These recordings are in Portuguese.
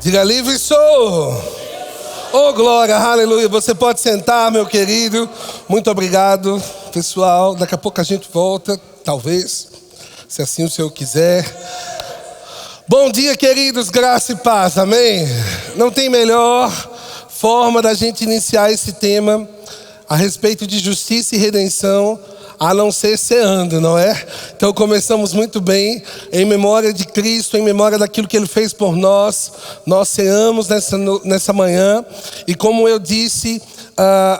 Diga, livre sou. Oh, glória, aleluia. Você pode sentar, meu querido. Muito obrigado, pessoal. Daqui a pouco a gente volta, talvez, se assim o Senhor quiser. Bom dia, queridos, graça e paz, amém? Não tem melhor forma da gente iniciar esse tema a respeito de justiça e redenção a não ser ceando, não é? Então começamos muito bem, em memória de Cristo, em memória daquilo que Ele fez por nós. Nós ceamos nessa manhã, e como eu disse,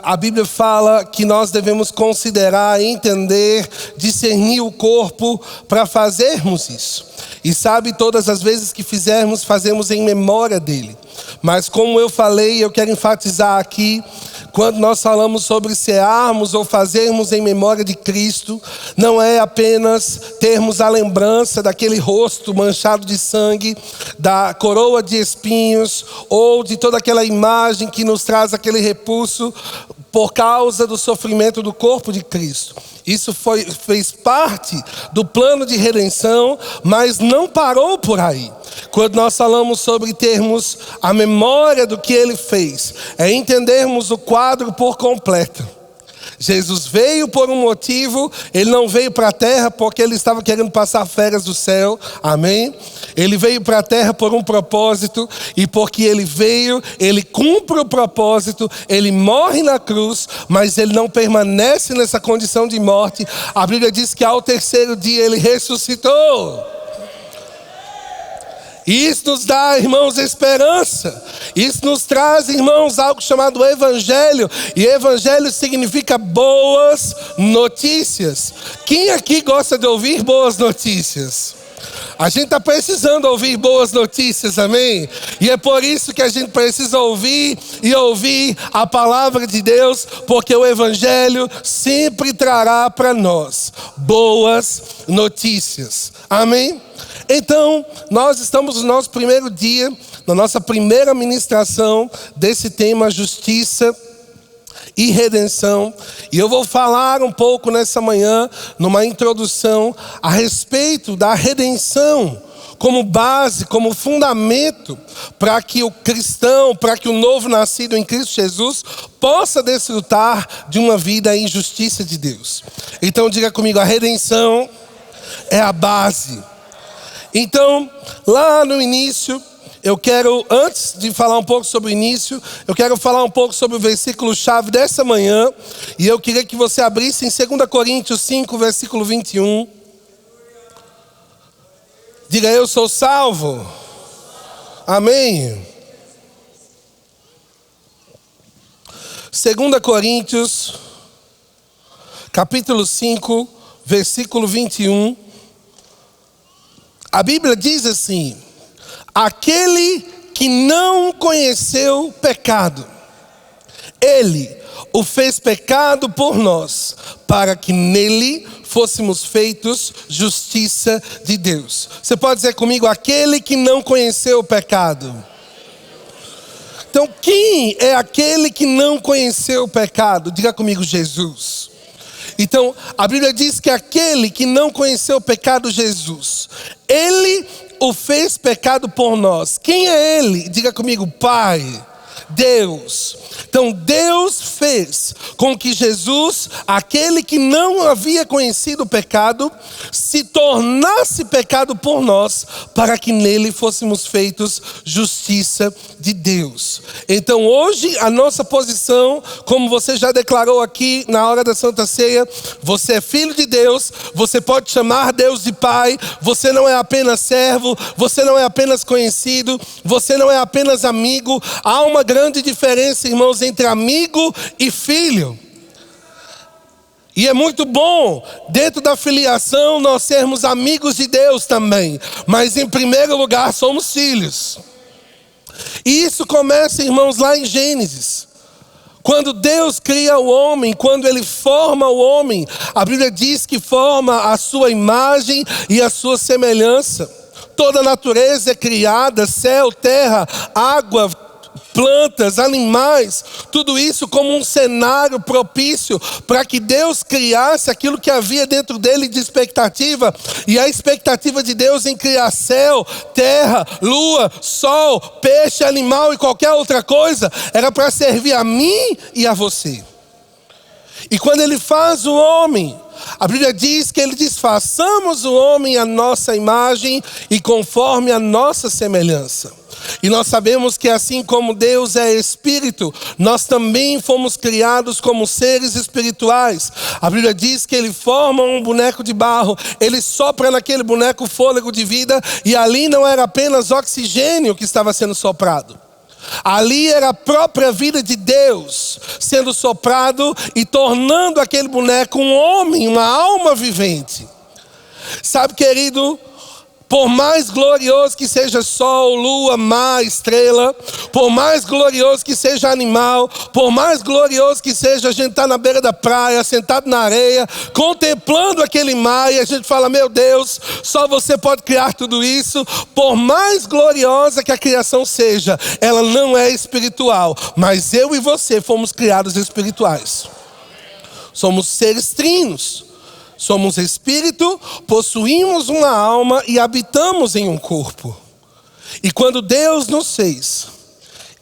a Bíblia fala que nós devemos considerar, entender, discernir o corpo para fazermos isso. E sabe, todas as vezes que fizermos, fazemos em memória dele. Mas como eu falei, eu quero enfatizar aqui, quando nós falamos sobre cearmos ou fazermos em memória de Cristo, não é apenas termos a lembrança daquele rosto manchado de sangue, da coroa de espinhos, ou de toda aquela imagem que nos traz aquele repulso por causa do sofrimento do corpo de Cristo. Isso fez parte do plano de redenção, mas não parou por aí. Quando nós falamos sobre termos a memória do que Ele fez, é entendermos o quadro por completo. Jesus veio por um motivo, Ele não veio para a terra porque Ele estava querendo passar férias do céu, amém? Ele veio para a terra por um propósito, e porque Ele veio, Ele cumpre o propósito, Ele morre na cruz, mas Ele não permanece nessa condição de morte. A Bíblia diz que ao terceiro dia Ele ressuscitou. Isso nos dá, irmãos, esperança. Isso nos traz, irmãos, algo chamado Evangelho. E Evangelho significa boas notícias. Quem aqui gosta de ouvir boas notícias? A gente está precisando ouvir boas notícias, amém? E é por isso que a gente precisa ouvir e ouvir a palavra de Deus, porque o Evangelho sempre trará para nós boas notícias, amém? Então, nós estamos no nosso primeiro dia, na nossa primeira ministração desse tema justiça e redenção. E eu vou falar um pouco nessa manhã, numa introdução, a respeito da redenção como base, como fundamento para que o cristão, para que o novo nascido em Cristo Jesus possa desfrutar de uma vida em justiça de Deus. Então diga comigo, a redenção é a base. Então, lá no início, eu quero, antes de falar um pouco sobre o início, eu quero falar um pouco sobre o versículo-chave dessa manhã. E eu queria que você abrisse em 2 Coríntios 5, versículo 21. Diga, eu sou salvo. Amém. 2 Coríntios, capítulo 5, versículo 21. A Bíblia diz assim: aquele que não conheceu pecado, Ele o fez pecado por nós, para que nele fôssemos feitos justiça de Deus. Você pode dizer comigo, aquele que não conheceu o pecado. Então, quem é aquele que não conheceu o pecado? Diga comigo, Jesus. Então, a Bíblia diz que aquele que não conheceu o pecado, Jesus, Ele o fez pecado por nós. Quem é Ele? Diga comigo, Pai, Deus. Então Deus fez com que Jesus, aquele que não havia conhecido o pecado, se tornasse pecado por nós, para que nele fôssemos feitos justiça de Deus. Então hoje a nossa posição, como você já declarou aqui na hora da Santa Ceia, você é filho de Deus, você pode chamar Deus de Pai, você não é apenas servo, você não é apenas conhecido, você não é apenas amigo. Há uma grande diferença, irmãos, entre amigo e filho. E é muito bom, dentro da filiação, nós sermos amigos de Deus também. Mas em primeiro lugar, somos filhos. E isso começa, irmãos, lá em Gênesis. Quando Deus cria o homem, quando Ele forma o homem, a Bíblia diz que forma a sua imagem e a sua semelhança. Toda a natureza é criada, céu, terra, água, plantas, animais, tudo isso como um cenário propício para que Deus criasse aquilo que havia dentro dele de expectativa. E a expectativa de Deus em criar céu, terra, lua, sol, peixe, animal e qualquer outra coisa era para servir a mim e a você. E quando ele faz o homem, a Bíblia diz que ele diz: façamos o homem à nossa imagem e conforme a nossa semelhança. E nós sabemos que assim como Deus é espírito, nós também fomos criados como seres espirituais. A Bíblia diz que ele forma um boneco de barro, ele sopra naquele boneco fôlego de vida, e ali não era apenas oxigênio que estava sendo soprado. Ali era a própria vida de Deus sendo soprado e tornando aquele boneco um homem, uma alma vivente. Sabe, querido, por mais glorioso que seja sol, lua, mar, estrela, por mais glorioso que seja animal, por mais glorioso que seja a gente estar na beira da praia, sentado na areia, contemplando aquele mar, e a gente fala: meu Deus, só você pode criar tudo isso. Por mais gloriosa que a criação seja, ela não é espiritual, mas eu e você fomos criados espirituais. Somos seres trinos. Somos espírito, possuímos uma alma e habitamos em um corpo. E quando Deus nos fez,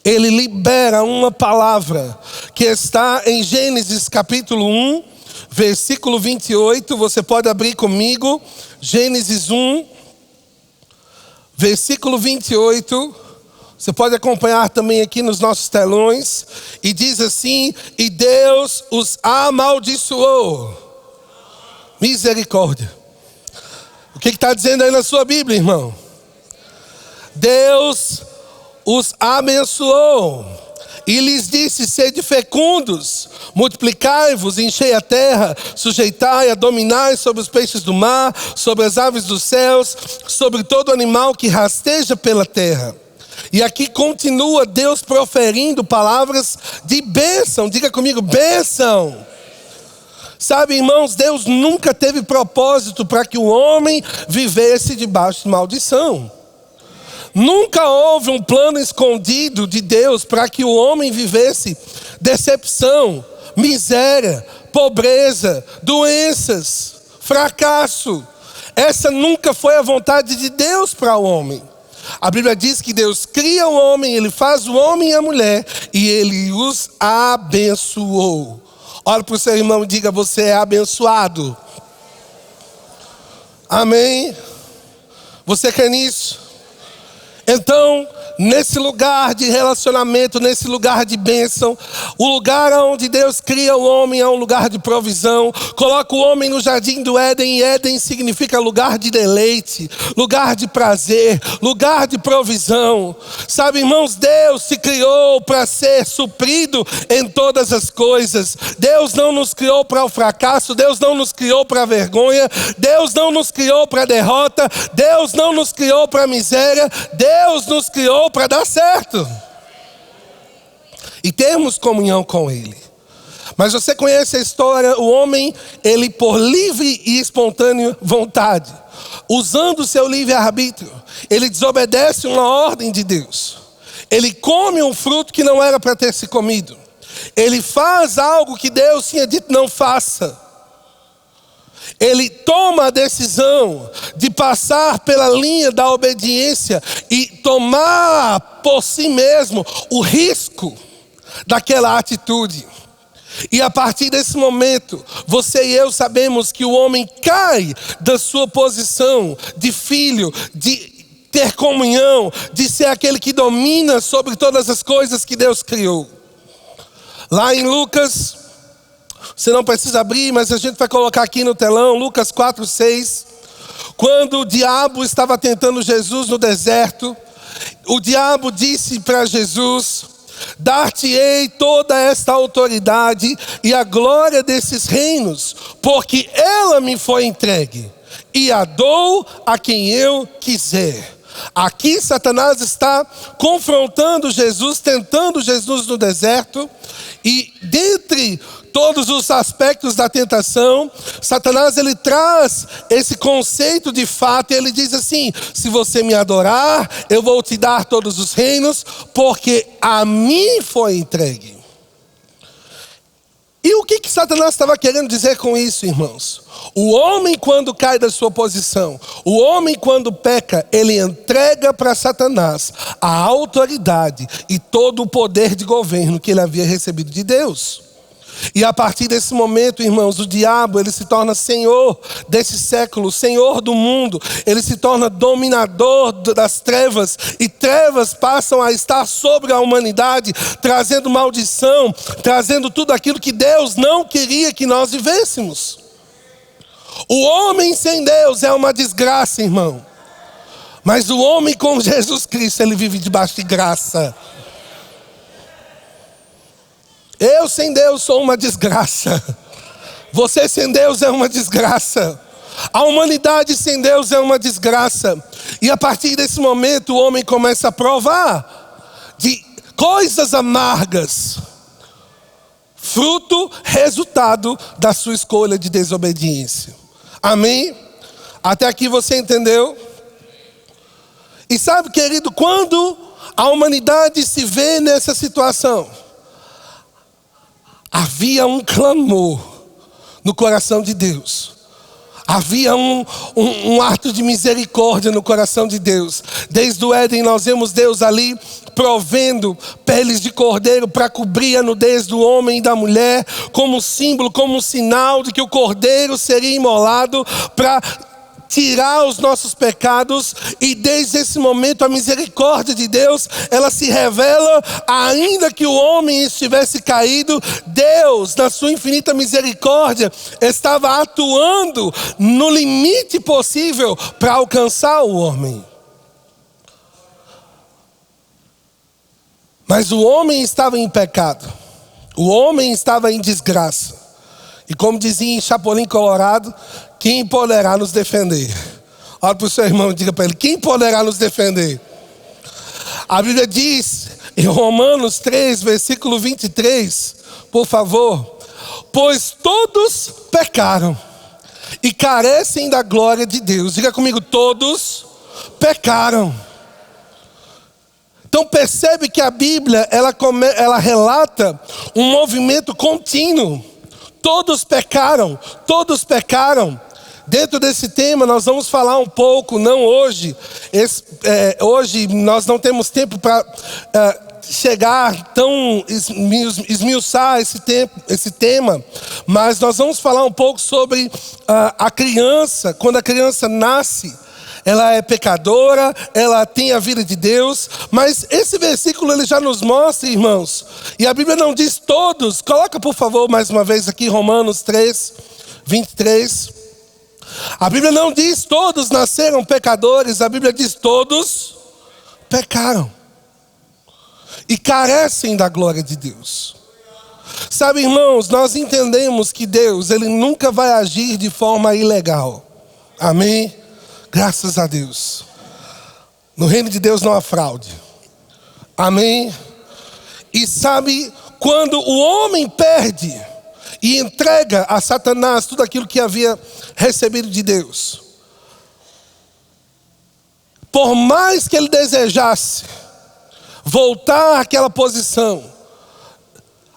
Ele libera uma palavra que está em Gênesis capítulo 1, versículo 28. Você pode abrir comigo, Gênesis 1, versículo 28. Você pode acompanhar também aqui nos nossos telões. E diz assim: e Deus os amaldiçoou. Misericórdia. O que está dizendo aí na sua Bíblia, irmão? Deus os abençoou e lhes disse: sede fecundos, multiplicai-vos, enchei a terra, sujeitai-a, dominai sobre os peixes do mar, sobre as aves dos céus, sobre todo animal que rasteja pela terra. E aqui continua Deus proferindo palavras de bênção. Diga comigo: bênção. Sabe, irmãos, Deus nunca teve propósito para que o homem vivesse debaixo de maldição. Nunca houve um plano escondido de Deus para que o homem vivesse decepção, miséria, pobreza, doenças, fracasso. Essa nunca foi a vontade de Deus para o homem. A Bíblia diz que Deus cria o homem, Ele faz o homem e a mulher, e Ele os abençoou. Olha para o seu irmão e diga: você é abençoado. Amém? Você crê nisso? Então, nesse lugar de relacionamento, nesse lugar de bênção, o lugar onde Deus cria o homem é um lugar de provisão. Coloca o homem no jardim do Éden, e Éden significa lugar de deleite, lugar de prazer, lugar de provisão. Sabe, irmãos, Deus se criou para ser suprido em todas as coisas. Deus não nos criou para o fracasso, Deus não nos criou para a vergonha, Deus não nos criou para a derrota, Deus não nos criou para a miséria, Deus nos criou para dar certo e termos comunhão com Ele. Mas você conhece a história? O homem, ele por livre e espontânea vontade, usando o seu livre-arbítrio, ele desobedece uma ordem de Deus. Ele come um fruto que não era para ter se comido. Ele faz algo que Deus tinha dito não faça. Ele toma a decisão de passar pela linha da obediência e tomar por si mesmo o risco daquela atitude. E a partir desse momento, você e eu sabemos que o homem cai da sua posição de filho, de ter comunhão, de ser aquele que domina sobre todas as coisas que Deus criou. Lá em Lucas, você não precisa abrir, mas a gente vai colocar aqui no telão, Lucas 4:6. Quando o diabo estava tentando Jesus no deserto, o diabo disse para Jesus: dar-te-ei toda esta autoridade e a glória desses reinos, porque ela me foi entregue, e a dou a quem eu quiser. Aqui Satanás está confrontando Jesus, tentando Jesus no deserto. E dentre todos os aspectos da tentação, Satanás ele traz esse conceito de fato. E ele diz assim: se você me adorar, eu vou te dar todos os reinos, porque a mim foi entregue. E o que Satanás estava querendo dizer com isso, irmãos? O homem, quando cai da sua posição, o homem, quando peca, ele entrega para Satanás a autoridade e todo o poder de governo que ele havia recebido de Deus. E a partir desse momento, irmãos, o diabo ele se torna senhor desse século, senhor do mundo. Ele se torna dominador das trevas. E trevas passam a estar sobre a humanidade, trazendo maldição, trazendo tudo aquilo que Deus não queria que nós vivêssemos. O homem sem Deus é uma desgraça, irmão. Mas o homem com Jesus Cristo, ele vive debaixo de graça. Eu sem Deus sou uma desgraça. Você sem Deus é uma desgraça. A humanidade sem Deus é uma desgraça. E a partir desse momento o homem começa a provar de coisas amargas. Fruto, resultado da sua escolha de desobediência. Amém? Até aqui você entendeu? E sabe, querido, quando a humanidade se vê nessa situação, havia um clamor no coração de Deus. Havia um ato de misericórdia no coração de Deus. Desde o Éden nós vemos Deus ali provendo peles de cordeiro para cobrir a nudez do homem e da mulher, como símbolo, como sinal de que o cordeiro seria imolado para tirar os nossos pecados. E desde esse momento a misericórdia de Deus, ela se revela. Ainda que o homem estivesse caído, Deus, na sua infinita misericórdia, estava atuando no limite possível para alcançar o homem. Mas o homem estava em pecado, o homem estava em desgraça. E como dizia em Chapolin Colorado, quem poderá nos defender? Olha para o seu irmão e diga para ele: quem poderá nos defender? A Bíblia diz em Romanos 3, versículo 23, por favor: pois todos pecaram e carecem da glória de Deus. Diga comigo: todos pecaram. Então percebe que a Bíblia ela relata um movimento contínuo. Todos pecaram, todos pecaram. Dentro desse tema nós vamos falar um pouco, não hoje. Hoje nós não temos tempo para chegar tão esmiuçar esse tema. Mas nós vamos falar um pouco sobre a criança. Quando a criança nasce, ela é pecadora, ela tem a vida de Deus. Mas esse versículo ele já nos mostra, irmãos. E a Bíblia não diz todos. Coloca por favor mais uma vez aqui Romanos 3, 23. A Bíblia não diz todos nasceram pecadores. A Bíblia diz todos pecaram e carecem da glória de Deus. Sabe, irmãos, nós entendemos que Deus, ele nunca vai agir de forma ilegal. Amém? Graças a Deus. No reino de Deus não há fraude. Amém? E sabe, quando o homem perde e entrega a Satanás tudo aquilo que havia recebido de Deus, por mais que ele desejasse voltar àquela posição,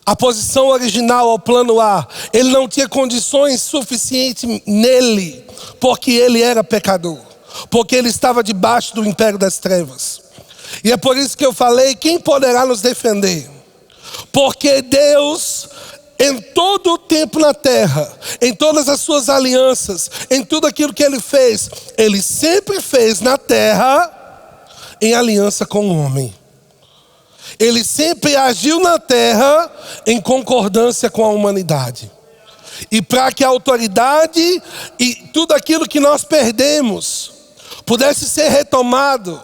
a posição original, ao plano A, ele não tinha condições suficientes nele, porque ele era pecador, porque ele estava debaixo do império das trevas. E é por isso que eu falei: quem poderá nos defender? Porque Deus, em todo o tempo na terra, em todas as suas alianças, em tudo aquilo que ele fez, ele sempre fez na terra em aliança com o homem. Ele sempre agiu na terra em concordância com a humanidade. E para que a autoridade e tudo aquilo que nós perdemos pudesse ser retomado,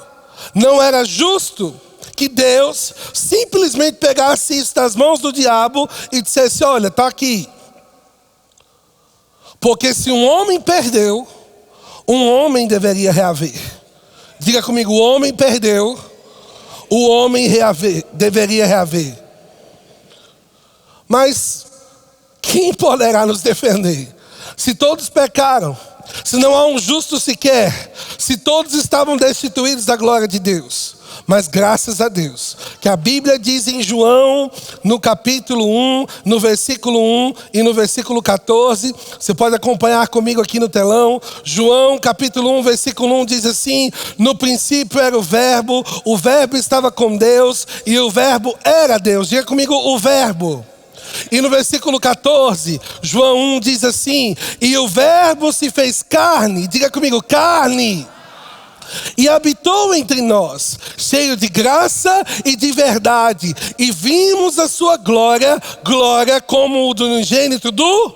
não era justo que Deus simplesmente pegasse isso das mãos do diabo e dissesse: olha, está aqui. Porque se um homem perdeu, um homem deveria reaver. Diga comigo, o homem perdeu, o homem deveria reaver. Mas quem poderá nos defender? Se todos pecaram, se não há um justo sequer, se todos estavam destituídos da glória de Deus. Mas graças a Deus, que a Bíblia diz em João, no capítulo 1, no versículo 1 e no versículo 14, você pode acompanhar comigo aqui no telão. João capítulo 1, versículo 1 diz assim: no princípio era o verbo estava com Deus e o verbo era Deus. Diga comigo, o verbo. E no versículo 14, João 1 diz assim: e o verbo se fez carne, diga comigo, carne, e habitou entre nós, cheio de graça e de verdade, e vimos a sua glória, glória como o do unigênito do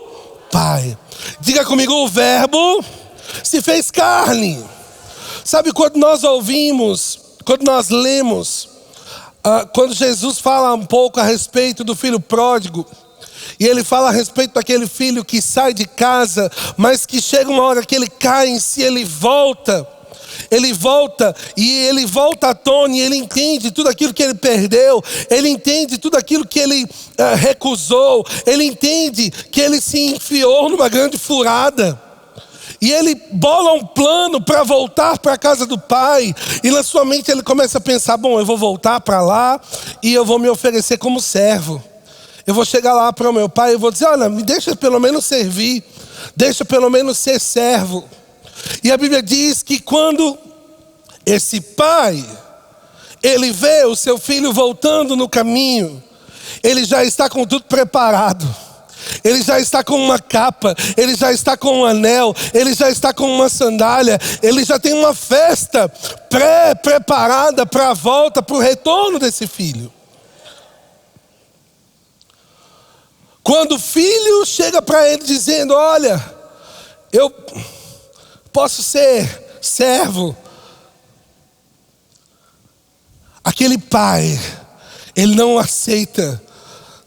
Pai. Diga comigo, o verbo se fez carne. Sabe, quando nós ouvimos, quando nós lemos, quando Jesus fala um pouco a respeito do filho pródigo, e ele fala a respeito daquele filho que sai de casa, mas que chega uma hora que ele cai em si, ele volta e ele volta à tona, e ele entende tudo aquilo que ele perdeu, ele entende tudo aquilo que ele recusou, ele entende que ele se enfiou numa grande furada. E ele bola um plano para voltar para a casa do pai. E na sua mente ele começa a pensar: bom, eu vou voltar para lá e eu vou me oferecer como servo. Eu vou chegar lá para o meu pai e vou dizer: olha, me deixa pelo menos servir, deixa pelo menos ser servo. E a Bíblia diz que quando esse pai, ele vê o seu filho voltando no caminho, ele já está com tudo preparado. Ele já está com uma capa, ele já está com um anel, ele já está com uma sandália, ele já tem uma festa pré-preparada para a volta, para o retorno desse filho. Quando o filho chega para ele dizendo: olha, eu posso ser servo. Aquele pai, ele não aceita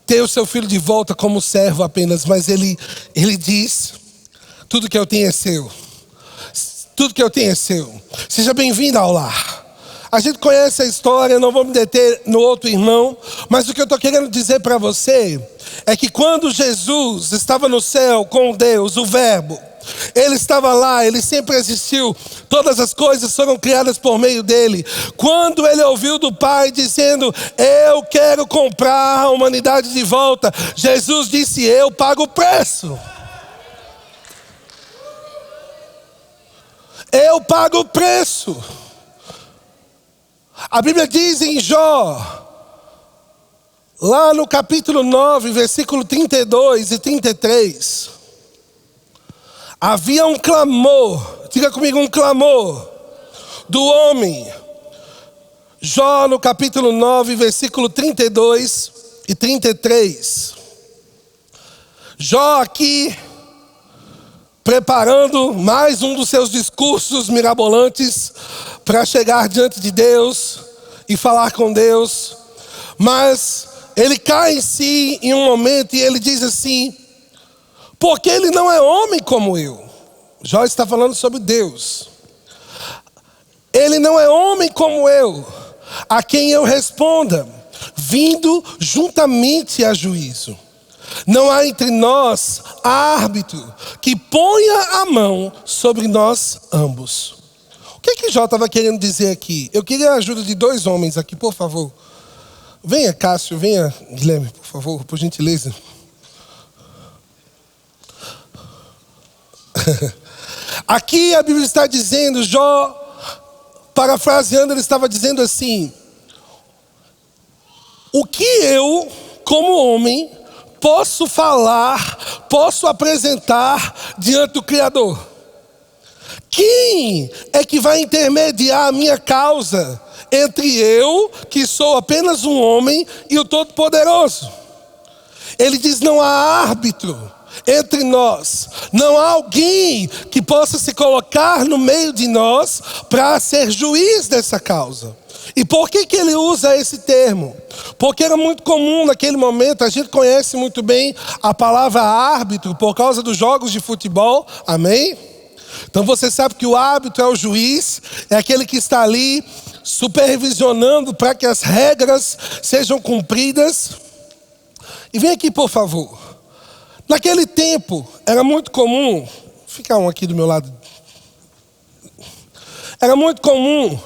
ter o seu filho de volta como servo apenas, mas ele diz: tudo que eu tenho é seu. Tudo que eu tenho é seu. Seja bem-vindo ao lar. A gente conhece a história, não vou me deter no outro irmão, mas o que eu estou querendo dizer para você é que quando Jesus estava no céu com Deus, o verbo, ele estava lá, ele sempre existiu, todas as coisas foram criadas por meio dele. Quando ele ouviu do Pai dizendo: eu quero comprar a humanidade de volta, Jesus disse: eu pago o preço. Eu pago o preço. A Bíblia diz em Jó, lá no capítulo 9, versículo 32 e 33, havia um clamor, diga comigo, um clamor do homem. Jó no capítulo 9, versículo 32 e 33. Jó aqui, preparando mais um dos seus discursos mirabolantes para chegar diante de Deus e falar com Deus. Mas ele cai em si em um momento e ele diz assim: porque ele não é homem como eu. Jó está falando sobre Deus. Ele não é homem como eu, a quem eu responda, vindo juntamente a juízo. Não há entre nós árbitro que ponha a mão sobre nós ambos. O que Jó estava querendo dizer aqui? Eu queria a ajuda de dois homens aqui, por favor. Venha, Cássio, venha, Guilherme, por favor, por gentileza. Aqui a Bíblia está dizendo, Jó, parafraseando, ele estava dizendo assim: o que eu, como homem, posso falar, posso apresentar diante do Criador? Quem é que vai intermediar a minha causa entre eu, que sou apenas um homem, e o Todo-Poderoso? Ele diz: não há árbitro entre nós, não há alguém que possa se colocar no meio de nós para ser juiz dessa causa. E por que ele usa esse termo? Porque era muito comum naquele momento, a gente conhece muito bem a palavra árbitro por causa dos jogos de futebol, amém? Então você sabe que o árbitro é o juiz, é aquele que está ali supervisionando para que as regras sejam cumpridas. E vem aqui, por favor. Naquele tempo, era muito comum, fica um aqui do meu lado. Era muito comum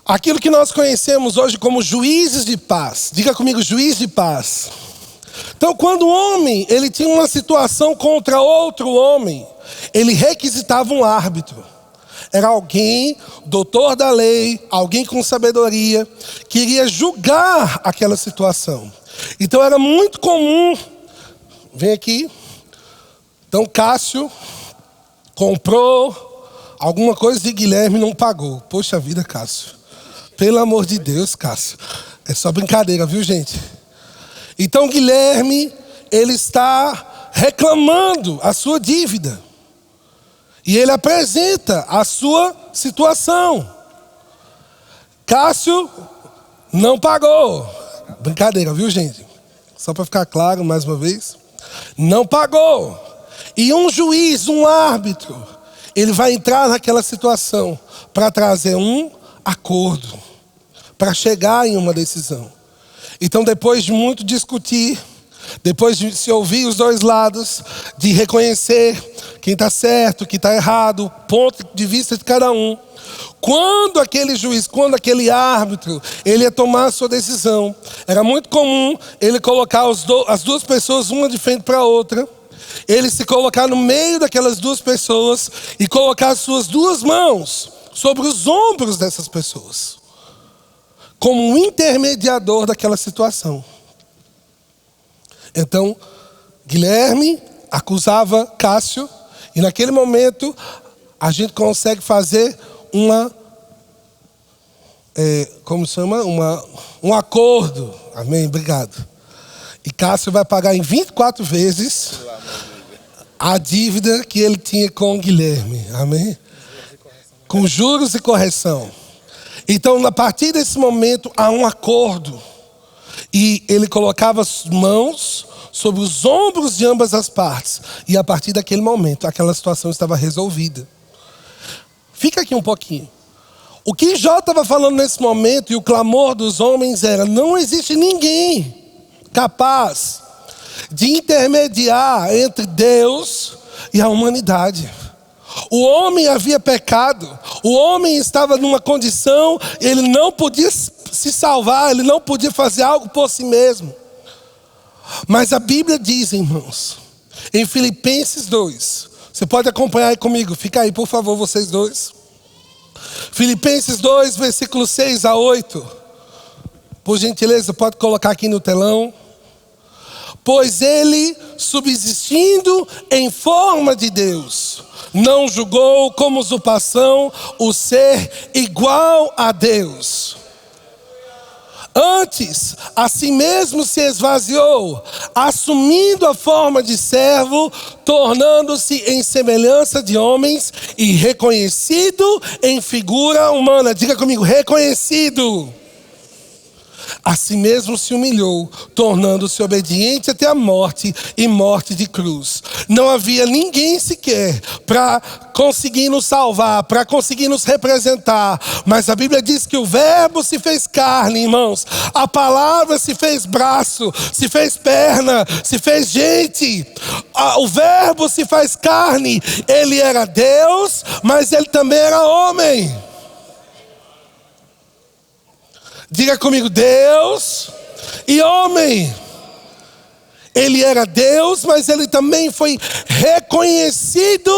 aquilo que nós conhecemos hoje como juízes de paz. Diga comigo, juiz de paz. Então, quando o homem ele tinha uma situação contra outro homem, ele requisitava um árbitro. Era alguém, doutor da lei, alguém com sabedoria, que iria julgar aquela situação. Então era muito comum, vem aqui, então Cássio comprou alguma coisa de Guilherme e não pagou. Poxa vida, Cássio. Pelo amor de Deus, Cássio. É só brincadeira, viu, gente? Então Guilherme, ele está reclamando a sua dívida. E ele apresenta a sua situação. Cássio não pagou. Brincadeira, viu, gente? Só para ficar claro mais uma vez. Não pagou. E um juiz, um árbitro, ele vai entrar naquela situação para trazer um acordo, para chegar em uma decisão. Então, depois de muito discutir, depois de se ouvir os dois lados, de reconhecer quem está certo, quem está errado, o ponto de vista de cada um, quando aquele juiz, quando aquele árbitro, ele ia tomar a sua decisão, era muito comum ele colocar as duas pessoas uma de frente para a outra, ele se colocar no meio daquelas duas pessoas e colocar as suas duas mãos sobre os ombros dessas pessoas, como um intermediador daquela situação. Então, Guilherme acusava Cássio, e naquele momento a gente consegue fazer um acordo. Amém? Obrigado. E Cássio vai pagar em 24 vezes a dívida que ele tinha com Guilherme. Amém? Com juros e correção. Então, a partir desse momento, há um acordo. E ele colocava as mãos sobre os ombros de ambas as partes. E a partir daquele momento, aquela situação estava resolvida. Fica aqui um pouquinho. O que Jó estava falando nesse momento e o clamor dos homens era: não existe ninguém capaz de intermediar entre Deus e a humanidade. O homem havia pecado, o homem estava numa condição, ele não podia se salvar, ele não podia fazer algo por si mesmo. Mas a Bíblia diz, irmãos, em Filipenses 2, você pode acompanhar aí comigo, fica aí por favor vocês dois. Filipenses 2, versículos 6 a 8. Por gentileza, pode colocar aqui no telão. Pois ele, subsistindo em forma de Deus, não julgou como usurpação o ser igual a Deus. Antes, a si mesmo se esvaziou, assumindo a forma de servo, tornando-se em semelhança de homens e reconhecido em figura humana. Diga comigo, reconhecido. A si mesmo se humilhou, tornando-se obediente até a morte e morte de cruz. Não havia ninguém sequer para conseguir nos salvar, para conseguir nos representar. Mas a Bíblia diz que o verbo se fez carne, irmãos. A palavra se fez braço, se fez perna, se fez gente. O verbo se faz carne. Ele era Deus, mas ele também era homem. Diga comigo, Deus e homem. Ele era Deus, mas ele também foi reconhecido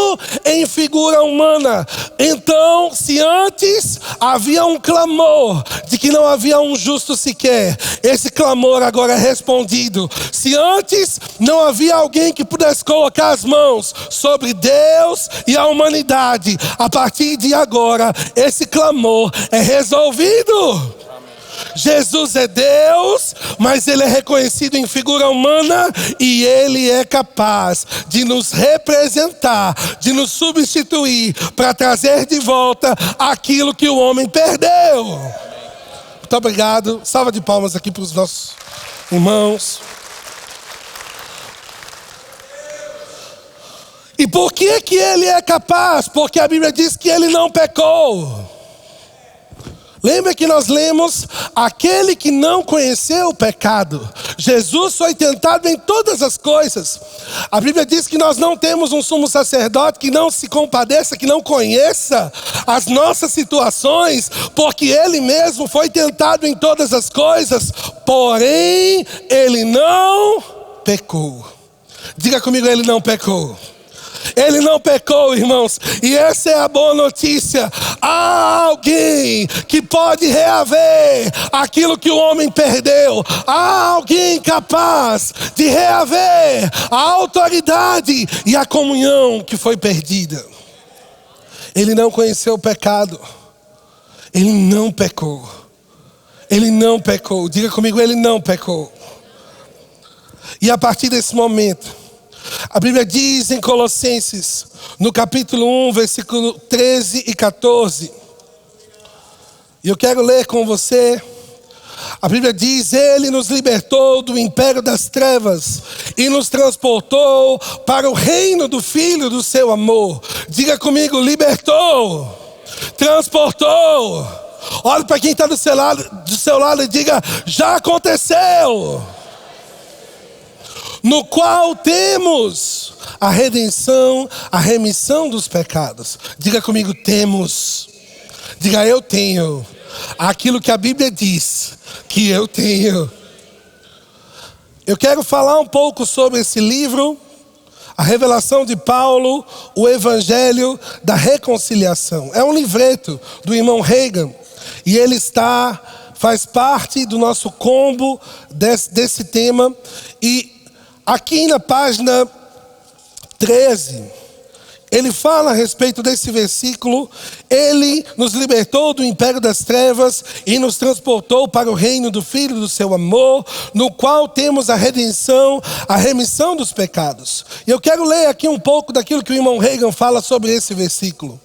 em figura humana. Então, se antes havia um clamor de que não havia um justo sequer, esse clamor agora é respondido. Se antes não havia alguém que pudesse colocar as mãos sobre Deus e a humanidade, a partir de agora, esse clamor é resolvido. Jesus é Deus, mas ele é reconhecido em figura humana e ele é capaz de nos representar, de nos substituir para trazer de volta aquilo que o homem perdeu. Muito obrigado. Salva de palmas aqui para os nossos irmãos. E por que que ele é capaz? Porque a Bíblia diz que ele não pecou. Lembra que nós lemos, aquele que não conheceu o pecado. Jesus foi tentado em todas as coisas. A Bíblia diz que nós não temos um sumo sacerdote que não se compadeça, que não conheça as nossas situações, porque ele mesmo foi tentado em todas as coisas, porém ele não pecou. Diga comigo, ele não pecou. Ele não pecou, irmãos, e essa é a boa notícia. Há alguém que pode reaver aquilo que o homem perdeu. Há alguém capaz de reaver a autoridade e a comunhão que foi perdida. Ele não conheceu o pecado. Ele não pecou. Ele não pecou. Diga comigo, ele não pecou. E a partir desse momento, a Bíblia diz em Colossenses, no capítulo 1, versículo 13 e 14. E eu quero ler com você. A Bíblia diz, ele nos libertou do império das trevas e nos transportou para o reino do Filho do seu amor. Diga comigo, libertou, transportou. Olhe para quem está do seu lado e diga, já aconteceu. No qual temos a redenção, a remissão dos pecados. Diga comigo, temos. Diga, eu tenho. Aquilo que a Bíblia diz que eu tenho. Eu quero falar um pouco sobre esse livro, a revelação de Paulo, o Evangelho da Reconciliação. É um livreto do irmão Reagan. E ele faz parte do nosso combo desse tema. E aqui na página 13, ele fala a respeito desse versículo. Ele nos libertou do império das trevas e nos transportou para o reino do Filho do seu amor, no qual temos a redenção, a remissão dos pecados. E eu quero ler aqui um pouco daquilo que o irmão Reagan fala sobre esse versículo.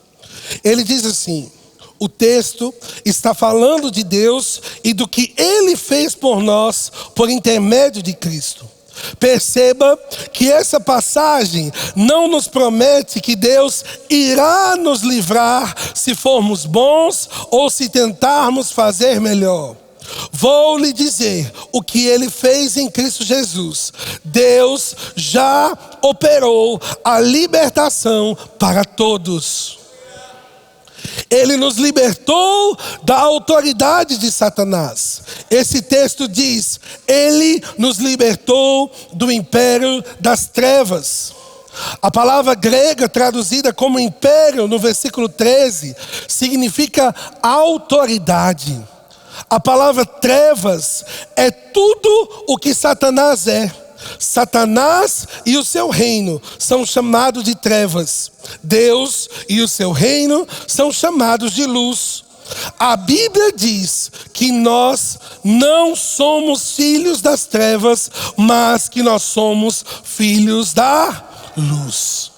Ele diz assim, o texto está falando de Deus e do que Ele fez por nós por intermédio de Cristo. Perceba que essa passagem não nos promete que Deus irá nos livrar se formos bons ou se tentarmos fazer melhor. Vou lhe dizer o que Ele fez em Cristo Jesus. Deus já operou a libertação para todos. Ele nos libertou da autoridade de Satanás. Esse texto diz, ele nos libertou do império das trevas. A palavra grega traduzida como império no versículo 13 significa autoridade. A palavra trevas é tudo o que Satanás é. Satanás e o seu reino são chamados de trevas. Deus e o seu reino são chamados de luz. A Bíblia diz que nós não somos filhos das trevas, mas que nós somos filhos da luz.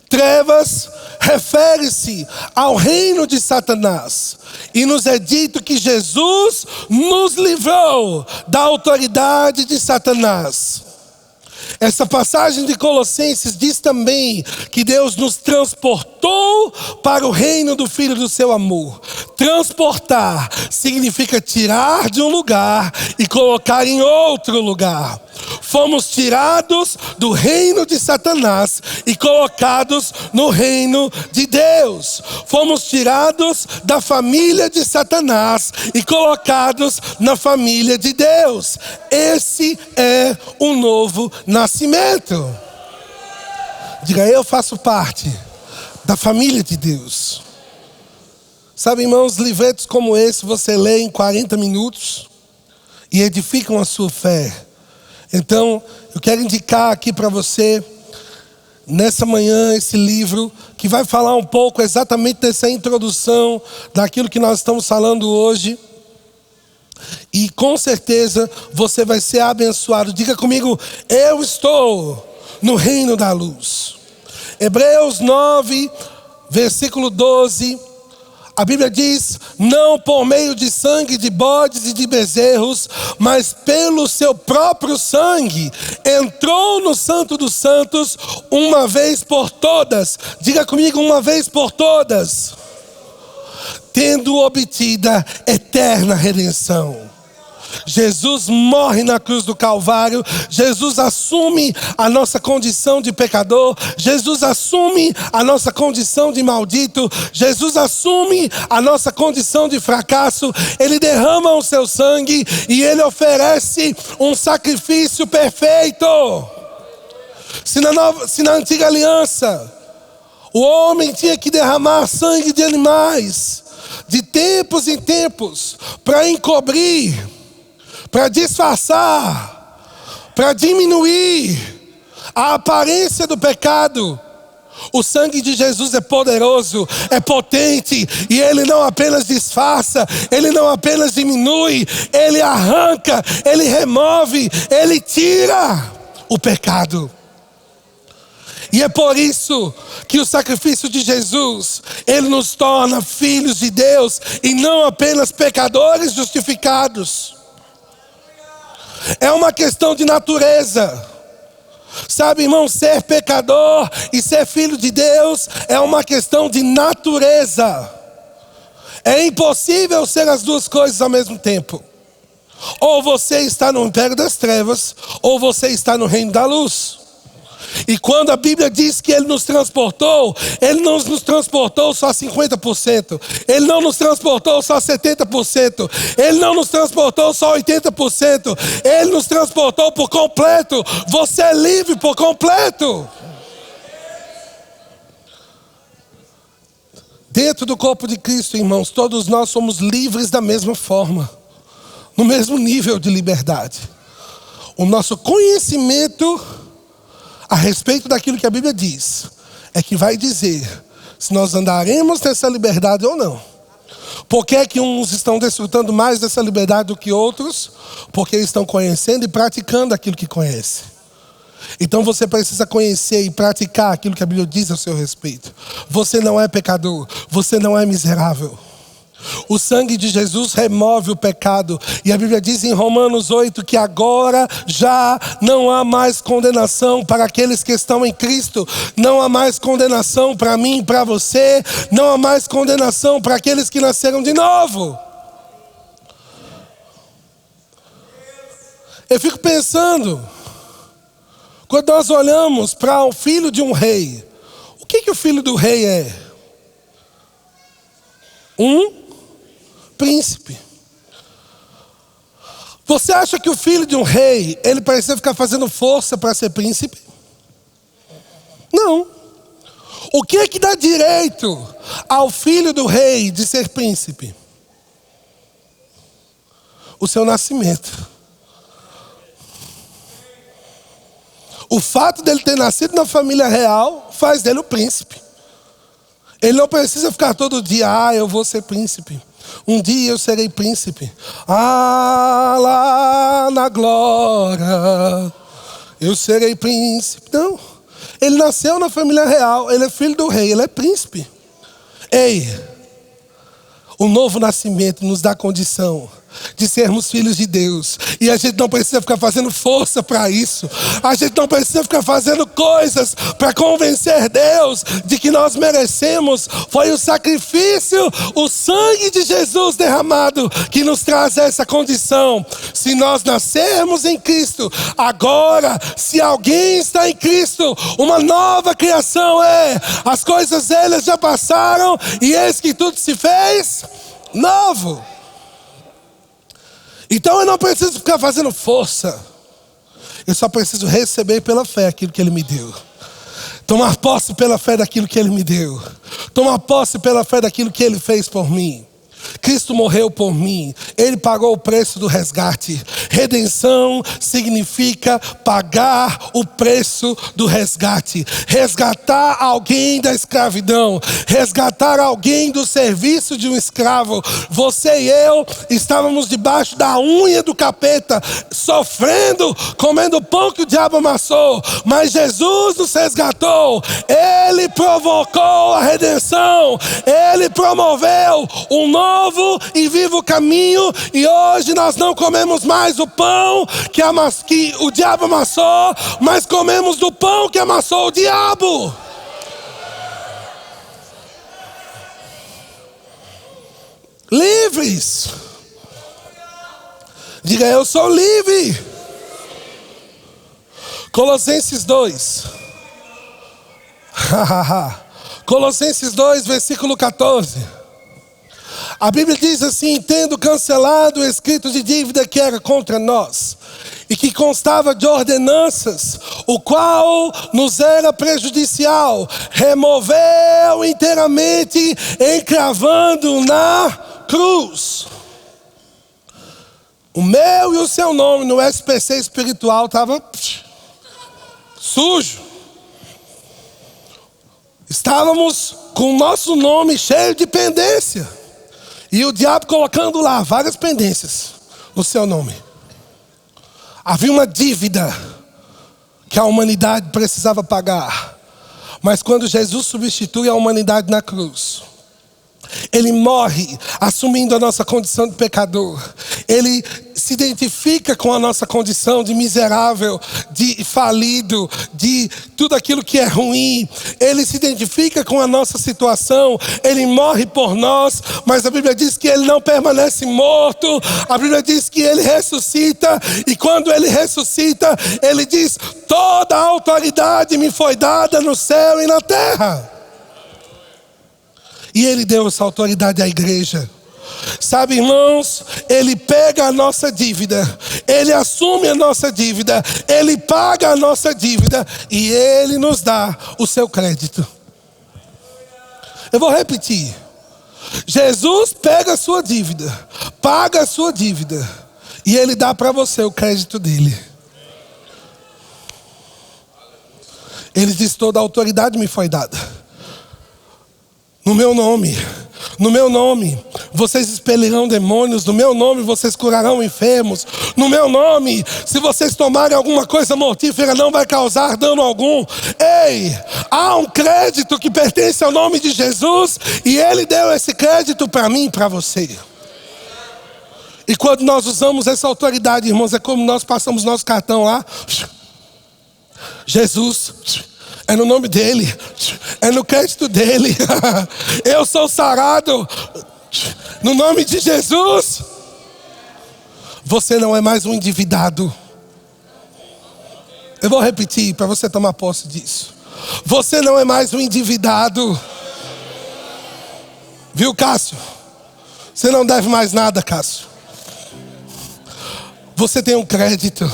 Trevas refere-se ao reino de Satanás. E nos é dito que Jesus nos livrou da autoridade de Satanás. Essa passagem de Colossenses diz também que Deus nos transportou para o reino do Filho do seu amor. Transportar significa tirar de um lugar e colocar em outro lugar. Fomos tirados do reino de Satanás e colocados no reino de Deus. Fomos tirados da família de Satanás e colocados na família de Deus. Esse é um novo nascimento. Diga, eu faço parte da família de Deus. Sabe, irmãos, livretos como esse você lê em 40 minutos e edificam a sua fé. Então, eu quero indicar aqui para você, nessa manhã, esse livro, que vai falar um pouco exatamente dessa introdução, daquilo que nós estamos falando hoje. E com certeza, você vai ser abençoado. Diga comigo, eu estou no reino da luz. Hebreus 9, versículo 12. A Bíblia diz, não por meio de sangue de bodes e de bezerros, mas pelo seu próprio sangue, entrou no Santo dos Santos uma vez por todas. Diga comigo, uma vez por todas. Tendo obtida eterna redenção. Jesus morre na cruz do Calvário, Jesus assume a nossa condição de pecador, Jesus assume a nossa condição de maldito, Jesus assume a nossa condição de fracasso, Ele derrama o seu sangue e Ele oferece um sacrifício perfeito. Se na antiga aliança, o homem tinha que derramar sangue de animais, de tempos em tempos, para encobrir, para disfarçar, para diminuir a aparência do pecado. O sangue de Jesus é poderoso, é potente, e Ele não apenas disfarça, Ele não apenas diminui, Ele arranca, Ele remove, Ele tira o pecado. E é por isso que o sacrifício de Jesus, Ele nos torna filhos de Deus e não apenas pecadores justificados. É uma questão de natureza. Sabe, irmão, ser pecador e ser filho de Deus é uma questão de natureza. É impossível ser as duas coisas ao mesmo tempo. Ou você está no império das trevas, ou você está no reino da luz. E quando a Bíblia diz que Ele nos transportou, Ele não nos transportou só 50%, Ele não nos transportou só 70%, Ele não nos transportou só 80%, Ele nos transportou por completo. Você é livre por completo. Dentro do corpo de Cristo, irmãos, todos nós somos livres da mesma forma, no mesmo nível de liberdade. O nosso conhecimento a respeito daquilo que a Bíblia diz, é que vai dizer se nós andaremos nessa liberdade ou não. Por que é que uns estão desfrutando mais dessa liberdade do que outros? Porque eles estão conhecendo e praticando aquilo que conhecem. Então você precisa conhecer e praticar aquilo que a Bíblia diz a seu respeito. Você não é pecador, você não é miserável. O sangue de Jesus remove o pecado. E a Bíblia diz em Romanos 8 que agora já não há mais condenação para aqueles que estão em Cristo. Não há mais condenação para mim e para você. Não há mais condenação para aqueles que nasceram de novo. Eu fico pensando, quando nós olhamos para o filho de um rei, o que o filho do rei é? Um príncipe. Você acha que o filho de um rei, ele precisa ficar fazendo força para ser príncipe? Não. O que é que dá direito ao filho do rei de ser príncipe? O seu nascimento. O fato dele ter nascido na família real faz dele o príncipe. Ele não precisa ficar todo dia, eu vou ser príncipe. Um dia eu serei príncipe. Lá na glória eu serei príncipe. Não. Ele nasceu na família real. Ele é filho do rei. Ele é príncipe. Ei, o novo nascimento nos dá condição de sermos filhos de Deus. E a gente não precisa ficar fazendo força para isso. A gente não precisa ficar fazendo coisas para convencer Deus de que nós merecemos. Foi o sacrifício, o sangue de Jesus derramado que nos traz essa condição. Se nós nascermos em Cristo, agora, se alguém está em Cristo, uma nova criação é. As coisas elas já passaram e eis que tudo se fez novo. Então eu não preciso ficar fazendo força. Eu só preciso receber pela fé aquilo que Ele me deu. Tomar posse pela fé daquilo que Ele me deu. Tomar posse pela fé daquilo que Ele fez por mim. Cristo morreu por mim. Ele pagou o preço do resgate. Redenção significa pagar o preço do resgate. Resgatar alguém da escravidão. Resgatar alguém do serviço de um escravo. Você e eu estávamos debaixo da unha do capeta, sofrendo, comendo o pão que o diabo amassou. Mas Jesus nos resgatou. Ele provocou a redenção. Ele promoveu um novo e vivo caminho. E hoje nós não comemos mais o pão que o diabo amassou, mas comemos do pão que amassou o diabo. Livres. Diga, eu sou livre. Colossenses 2. Colossenses 2, versículo 14. A Bíblia diz assim: tendo cancelado o escrito de dívida que era contra nós, e que constava de ordenanças, o qual nos era prejudicial, removeu inteiramente, encravando na cruz. O meu e o seu nome no SPC espiritual estava sujo. Estávamos com o nosso nome cheio de pendência. E o diabo colocando lá várias pendências no seu nome. Havia uma dívida que a humanidade precisava pagar. Mas quando Jesus substitui a humanidade na cruz, Ele morre assumindo a nossa condição de pecador. Ele se identifica com a nossa condição de miserável, de falido, de tudo aquilo que é ruim. Ele se identifica com a nossa situação. Ele morre por nós, mas a Bíblia diz que Ele não permanece morto. A Bíblia diz que Ele ressuscita, e quando Ele ressuscita, Ele diz: toda a autoridade me foi dada no céu e na terra. E Ele deu essa autoridade à igreja. Sabe, irmãos, Ele pega a nossa dívida, Ele assume a nossa dívida, Ele paga a nossa dívida e Ele nos dá o seu crédito. Eu vou repetir. Jesus pega a sua dívida, paga a sua dívida e Ele dá para você o crédito dele. Ele diz: toda a autoridade me foi dada. No meu nome, vocês expelirão demônios. No meu nome, vocês curarão enfermos. No meu nome, se vocês tomarem alguma coisa mortífera, não vai causar dano algum. Ei, há um crédito que pertence ao nome de Jesus, e Ele deu esse crédito para mim e para você. E quando nós usamos essa autoridade, irmãos, é como nós passamos nosso cartão lá. Jesus, é no nome dele, é no crédito dele. Eu sou sarado no nome de Jesus. Você não é mais um endividado. Eu vou repetir para você tomar posse disso. Você não é mais um endividado. Viu, Cássio? Você não deve mais nada, Cássio. Você tem um crédito.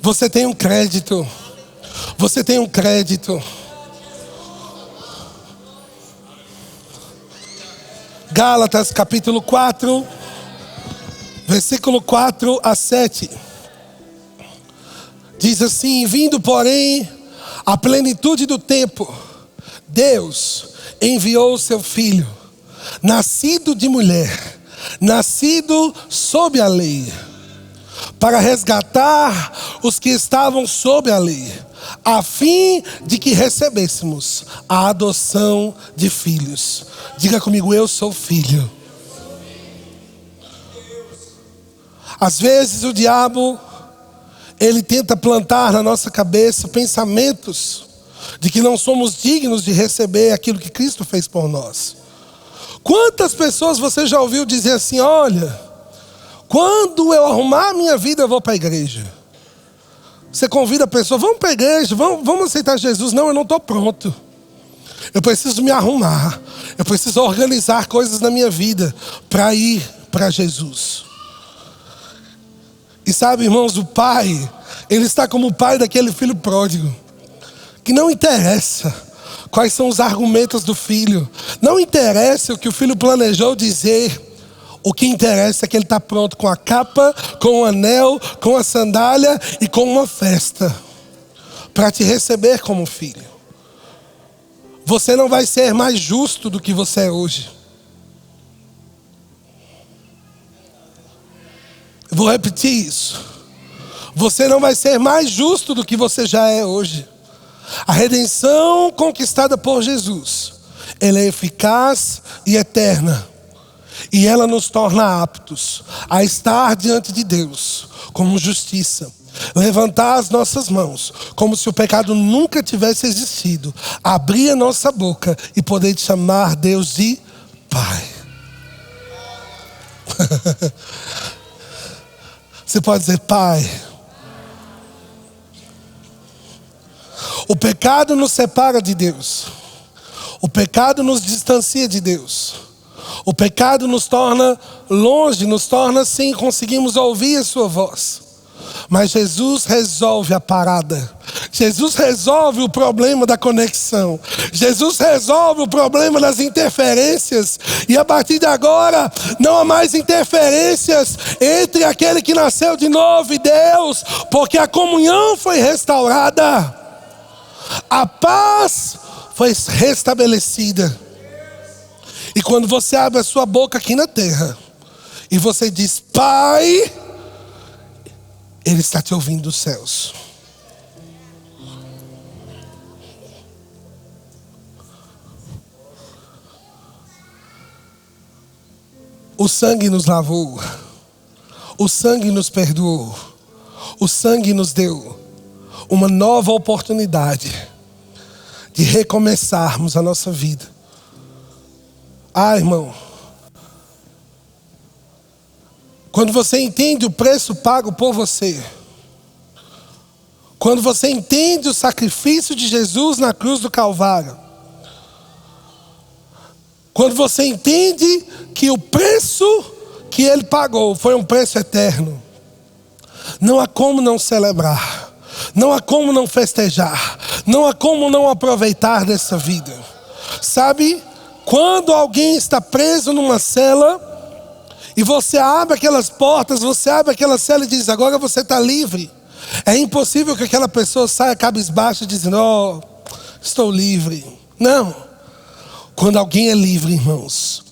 Você tem um crédito. Você tem um crédito. Gálatas capítulo 4, versículo 4 a 7. Diz assim: vindo, porém, a plenitude do tempo, Deus enviou o seu Filho, nascido de mulher, nascido sob a lei, para resgatar os que estavam sob a lei, a fim de que recebêssemos a adoção de filhos. Diga comigo: eu sou filho. Às vezes o diabo, ele tenta plantar na nossa cabeça pensamentos de que não somos dignos de receber aquilo que Cristo fez por nós. Quantas pessoas você já ouviu dizer assim: olha, quando eu arrumar a minha vida eu vou para a igreja. Você convida a pessoa: vamos para a igreja, vamos aceitar Jesus. Não, eu não estou pronto. Eu preciso me arrumar. Eu preciso organizar coisas na minha vida para ir para Jesus. E sabe, irmãos, o pai, ele está como o pai daquele filho pródigo, que não interessa quais são os argumentos do filho, não interessa o que o filho planejou dizer. O que interessa é que ele está pronto com a capa, com o anel, com a sandália e com uma festa para te receber como filho. Você não vai ser mais justo do que você é hoje. Vou repetir isso. Você não vai ser mais justo do que você já é hoje. A redenção conquistada por Jesus, ela é eficaz e eterna. E ela nos torna aptos a estar diante de Deus como justiça. Levantar as nossas mãos como se o pecado nunca tivesse existido. Abrir a nossa boca e poder te chamar Deus de Pai. Você pode dizer Pai. O pecado nos separa de Deus. O pecado nos distancia de Deus. O pecado nos torna longe, nos torna assim, conseguimos ouvir a sua voz. Mas Jesus resolve a parada. Jesus resolve o problema da conexão. Jesus resolve o problema das interferências. E a partir de agora, não há mais interferências entre aquele que nasceu de novo e Deus, porque a comunhão foi restaurada. A paz foi restabelecida. E quando você abre a sua boca aqui na terra e você diz Pai, Ele está te ouvindo dos céus. O sangue nos lavou. O sangue nos perdoou. O sangue nos deu uma nova oportunidade de recomeçarmos a nossa vida. Ah, irmão, quando você entende o preço pago por você, quando você entende o sacrifício de Jesus na cruz do Calvário, quando você entende que o preço que Ele pagou foi um preço eterno, não há como não celebrar, não há como não festejar, não há como não aproveitar dessa vida. Sabe? Quando alguém está preso numa cela e você abre aquelas portas, você abre aquela cela e diz, agora você está livre. É impossível que aquela pessoa saia cabisbaixa dizendo, oh, estou livre. Não. Quando alguém é livre, irmãos,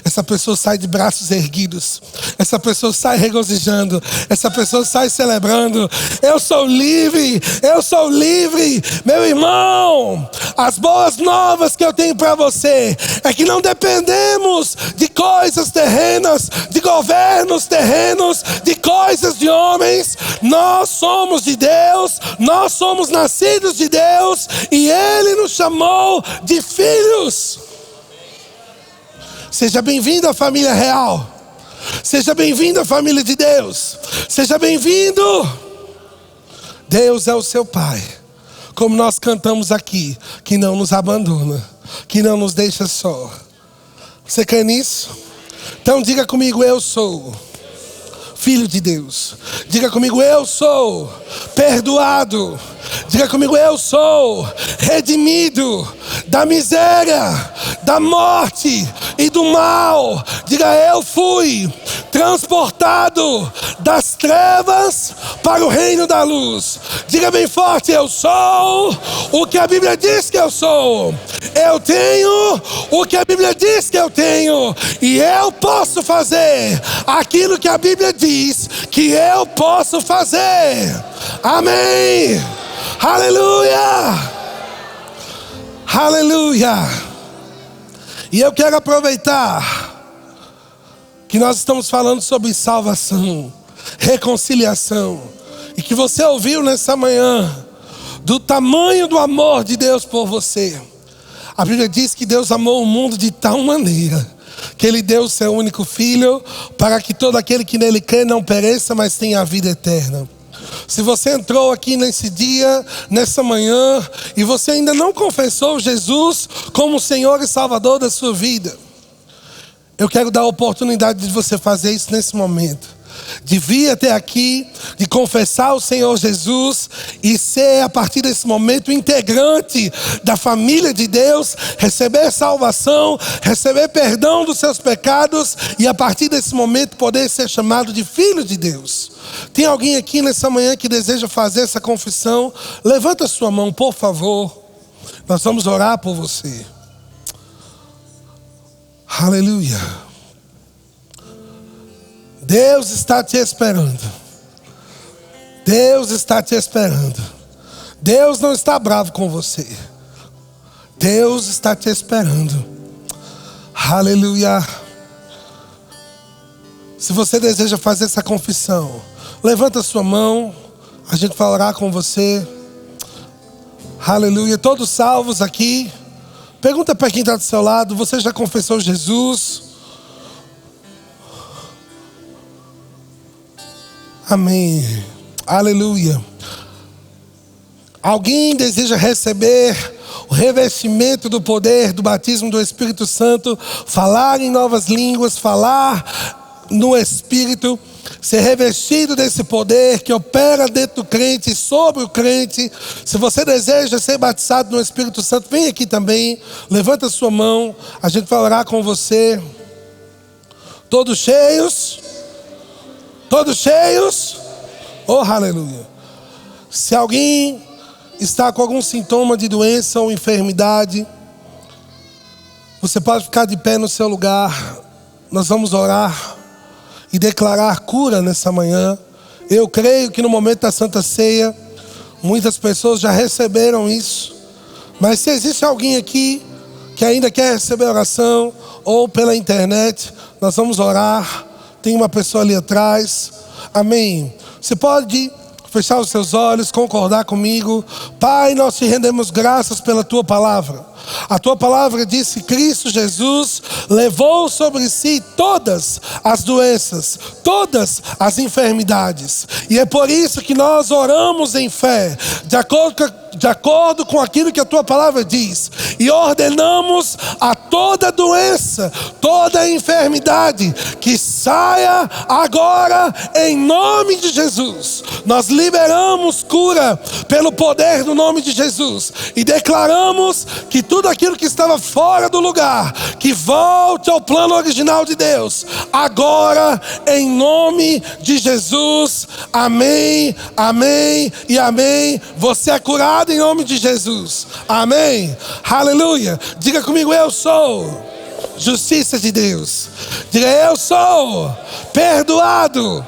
essa pessoa sai de braços erguidos. Essa pessoa sai regozijando. Essa pessoa sai celebrando. Eu sou livre. Eu sou livre. Meu irmão, as boas novas que eu tenho para você é que não dependemos de coisas terrenas, de governos terrenos, de coisas de homens. Nós somos de Deus. Nós somos nascidos de Deus. E Ele nos chamou de filhos. Seja bem-vindo à família real. Seja bem-vindo à família de Deus. Seja bem-vindo. Deus é o seu Pai. Como nós cantamos aqui, que não nos abandona, que não nos deixa só. Você crê nisso? Então diga comigo, eu sou filho de Deus. Diga comigo, eu sou perdoado. Diga comigo, eu sou redimido da miséria, da morte e do mal. Diga, eu fui transportado das trevas para o reino da luz. Diga bem forte, eu sou o que a Bíblia diz que eu sou. Eu tenho o que a Bíblia diz que eu tenho. E eu posso fazer aquilo que a Bíblia diz que eu posso fazer. Amém. Aleluia. Aleluia. E eu quero aproveitar que nós estamos falando sobre salvação, reconciliação, e que você ouviu nessa manhã do tamanho do amor de Deus por você. A Bíblia diz que Deus amou o mundo de tal maneira que Ele deu o seu único Filho para que todo aquele que nele crê não pereça, mas tenha a vida eterna. Se você entrou aqui nesse dia, nessa manhã, e você ainda não confessou Jesus como Senhor e Salvador da sua vida, eu quero dar a oportunidade de você fazer isso nesse momento. de vir até aqui, de confessar o Senhor Jesus e ser, a partir desse momento, integrante da família de Deus, receber salvação, receber perdão dos seus pecados e, a partir desse momento, poder ser chamado de filho de Deus. Tem alguém aqui nessa manhã que deseja fazer essa confissão? Levanta a sua mão, por favor. Nós vamos orar por você. Aleluia. Deus está te esperando. Deus está te esperando. Deus não está bravo com você. Deus está te esperando. Aleluia. Se você deseja fazer essa confissão, levanta a sua mão. A gente vai orar com você. Aleluia. Todos salvos aqui? Pergunta para quem está do seu lado: você já confessou Jesus? Amém. Aleluia. Alguém deseja receber o revestimento do poder do batismo do Espírito Santo, falar em novas línguas, falar no Espírito, ser revestido desse poder que opera dentro do crente, sobre o crente? Se você deseja ser batizado no Espírito Santo, vem aqui também, levanta a sua mão, a gente vai orar com você. Todos cheios? Todos cheios? Oh, aleluia. Se alguém está com algum sintoma de doença ou enfermidade, você pode ficar de pé no seu lugar. Nós vamos orar e declarar cura nessa manhã. Eu creio que no momento da Santa Ceia, muitas pessoas já receberam isso. Mas se existe alguém aqui que ainda quer receber oração, ou pela internet, nós vamos orar. Tem uma pessoa ali atrás. Amém. Você pode fechar os seus olhos, concordar comigo. Pai, nós te rendemos graças pela tua palavra. A tua palavra diz que Cristo Jesus levou sobre si todas as doenças, todas as enfermidades. E é por isso que nós oramos em fé, de acordo com aquilo que a tua palavra diz. E ordenamos a toda doença, toda enfermidade, que saia agora em nome de Jesus. Nós liberamos cura pelo poder do nome de Jesus. E declaramos que tudo aquilo que estava fora do lugar, que volte ao plano original de Deus, agora em nome de Jesus. Amém, amém e amém. Você é curado em nome de Jesus. Amém, aleluia. Diga comigo: eu sou justiça de Deus. Diga: eu sou perdoado.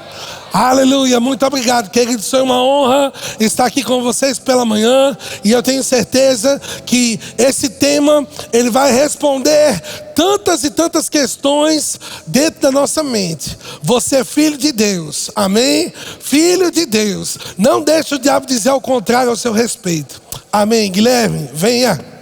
Aleluia, muito obrigado, queridos. Foi uma honra estar aqui com vocês pela manhã. E eu tenho certeza que esse tema, ele vai responder tantas e tantas questões dentro da nossa mente. Você é filho de Deus, amém? Filho de Deus. Não deixe o diabo dizer ao contrário ao seu respeito. Amém. Guilherme, venha.